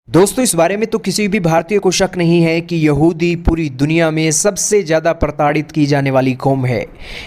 दोस्तों, इस बारे में तो किसी भी भारतीय को शक नहीं है कि यहूदी पूरी दुनिया में सबसे ज़्यादा प्रताड़ित की जाने वाली कौम है।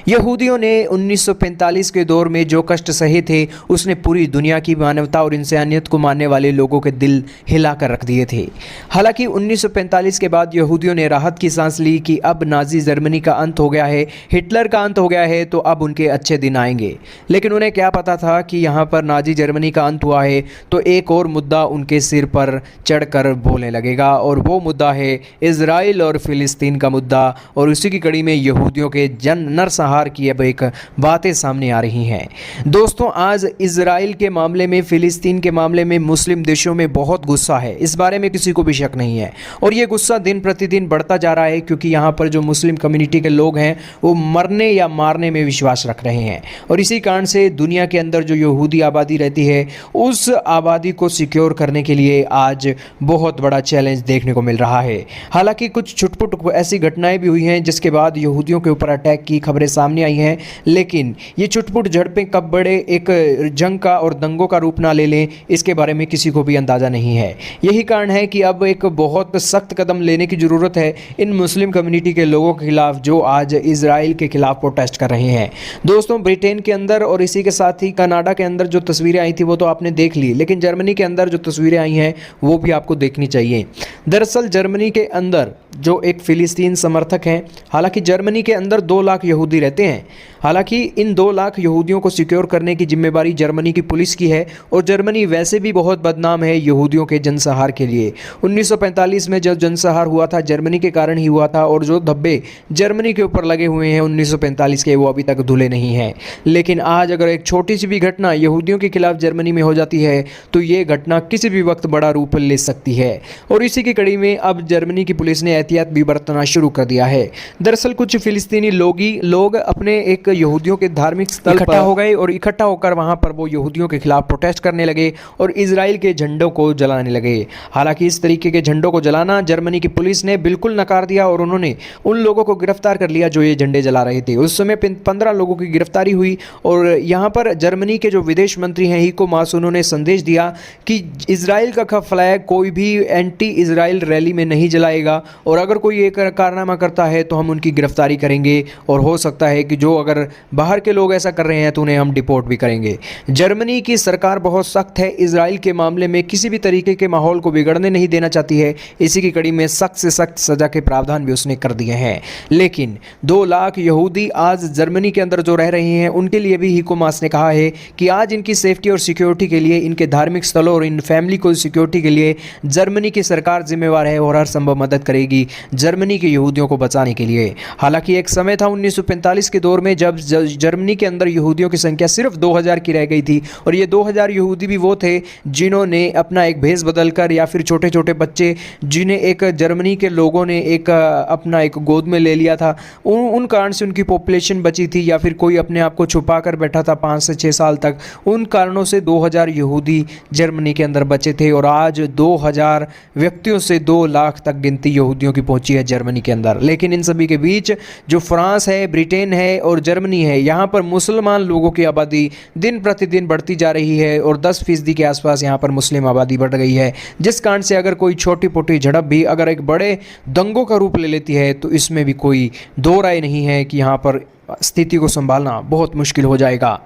यहूदियों ने 1945 के दौर में जो कष्ट सहे थे, उसने पूरी दुनिया की मानवता और इंसानियत को मानने वाले लोगों के दिल हिला कर रख दिए थे। हालांकि 1945 के बाद यहूदियों ने राहत की सांस ली कि अब नाजी जर्मनी का अंत हो गया है, हिटलर का अंत हो गया है, तो अब उनके अच्छे दिन आएंगे। लेकिन उन्हें क्या पता था कि यहाँ पर नाजी जर्मनी का अंत हुआ है तो एक और मुद्दा उनके सिर पर चढ़कर बोलने लगेगा, और वो मुद्दा है इजराइल और फिलिस्तीन का मुद्दा। और उसी की कड़ी में यहूदियों के नरसंहार की अब एक बातें सामने आ रही हैं। दोस्तों, आज इजराइल के मामले में, फिलिस्तीन के मामले में मुस्लिम देशों में बहुत गुस्सा है, इस बारे में किसी को भी शक नहीं है। और ये गुस्सा दिन प्रतिदिन बढ़ता जा रहा है, क्योंकि यहाँ पर जो मुस्लिम कम्युनिटी के लोग हैं वो मरने या मारने में विश्वास रख रहे हैं। और इसी कारण से दुनिया के अंदर जो यहूदी आबादी रहती है, उस आबादी को सिक्योर करने के लिए आज बहुत बड़ा चैलेंज देखने को मिल रहा है। हालांकि कुछ छुटपुट ऐसी घटनाएं भी हुई हैं जिसके बाद यहूदियों के ऊपर अटैक की खबरें सामने आई हैं, लेकिन ये छुटपुट झड़पें कब बड़े एक जंग का और दंगों का रूप ना ले लें, इसके बारे में किसी को भी अंदाज़ा नहीं है। यही कारण है कि अब एक बहुत सख्त कदम लेने की ज़रूरत है इन मुस्लिम कम्युनिटी के लोगों के खिलाफ जो आज इजराइल के खिलाफ प्रोटेस्ट कर रहे हैं। दोस्तों, ब्रिटेन के अंदर और इसी के साथ ही कनाडा के अंदर जो तस्वीरें आई थी वो तो आपने देख ली, लेकिन जर्मनी के अंदर जो तस्वीरें आई हैं वो भी आपको देखनी चाहिए। दरअसल जर्मनी के अंदर जो एक फिलिस्तीन समर्थक हैं, हालांकि जर्मनी के अंदर 2 लाख यहूदी रहते हैं। हालांकि इन 2 लाख यहूदियों को सिक्योर करने की जिम्मेदारी जर्मनी की पुलिस की है, और जर्मनी वैसे भी बहुत बदनाम है यहूदियों के जनसंहार के लिए। 1945 में जब जनसंहार हुआ था, जर्मनी के कारण ही हुआ था, और जो धब्बे जर्मनी के ऊपर लगे हुए हैं 1945 के, वो अभी तक धुले नहीं हैं। लेकिन आज अगर एक छोटी सी भी घटना यहूदियों के खिलाफ जर्मनी में हो जाती है तो ये घटना किसी भी वक्त बड़ा रूप ले सकती है। और इसी की कड़ी में अब जर्मनी की पुलिस ने एहतियात भी बरतना शुरू कर दिया है। दरअसल कुछ फिलिस्तीनी लोग अपने एक यहूदियों के धार्मिक स्थल इकट्ठा हो गए, और इकट्ठा होकर वहां पर वो यहूदियों के खिलाफ प्रोटेस्ट करने लगे और इजराइल के झंडों को जलाने लगे। हालांकि इस तरीके के झंडों को जलाना जर्मनी की पुलिस ने बिल्कुल नकार दिया, और उन्होंने उन लोगों को गिरफ्तार कर लिया जो ये झंडे जला रहे थे। उस समय 15 लोगों की गिरफ्तारी हुई, और यहाँ पर जर्मनी के जो विदेश मंत्री हैं हीको मास, उन्होंने संदेश दिया कि इजराइल का फ्लैग कोई भी एंटी इजराइल रैली में नहीं जलाएगा, और अगर कोई एक कारनामा करता है तो हम उनकी गिरफ्तारी करेंगे, और हो सकता है कि जो अगर बाहर के लोग ऐसा कर रहे हैं तो उन्हें हम डिपोर्ट भी करेंगे। जर्मनी की सरकार बहुत सख्त है, इजराइल के मामले में किसी भी तरीके के माहौल को बिगड़ने नहीं देना चाहती है। इसी की कड़ी में सख्त से सख्त सजा के प्रावधान भी उसने कर दिए हैं। लेकिन 2 लाख यहूदी आज जर्मनी के अंदर जो रह रहे हैं, उनके लिए भी हीको मास ने कहा है कि आज इनकी सेफ्टी और सिक्योरिटी के लिए, इनके धार्मिक स्थलों और इन फैमिली को सिक्योरिटी के लिए जर्मनी की सरकार जिम्मेवार है और हर संभव मदद करेगी जर्मनी के यहूदियों को बचाने के लिए। हालांकि एक समय था 1945 के दौर में जब जर्मनी के अंदर यहूदियों की संख्या सिर्फ 2000 की रह गई थी, और ये 2000 यहूदी भी वो थे जिन्होंने अपना एक भेष बदलकर, या फिर छोटे छोटे बच्चे जिन्हें एक जर्मनी के लोगों ने एक अपना एक गोद में ले लिया था, उन कारण से उनकी पॉपुलेशन बची थी, या फिर कोई अपने आप को छुपा कर बैठा था 5 से 6 साल तक। उन कारणों से 2000 यहूदी जर्मनी के अंदर बचे थे, और आज 2000 व्यक्तियों से 2 लाख तक गिनती यहूदियों की पहुंची है जर्मनी के अंदर। लेकिन इन सभी के बीच जो फ्रांस है, ब्रिटेन है और जर्मनी है, यहाँ पर मुसलमान लोगों की आबादी दिन प्रतिदिन बढ़ती जा रही है, और 10% के आसपास यहाँ पर मुस्लिम आबादी बढ़ गई है, जिस कारण से अगर कोई छोटी मोटी झड़प भी अगर एक बड़े दंगों का रूप ले लेती है तो इसमें भी कोई दो राय नहीं है कि यहाँ पर स्थिति को संभालना बहुत मुश्किल हो जाएगा।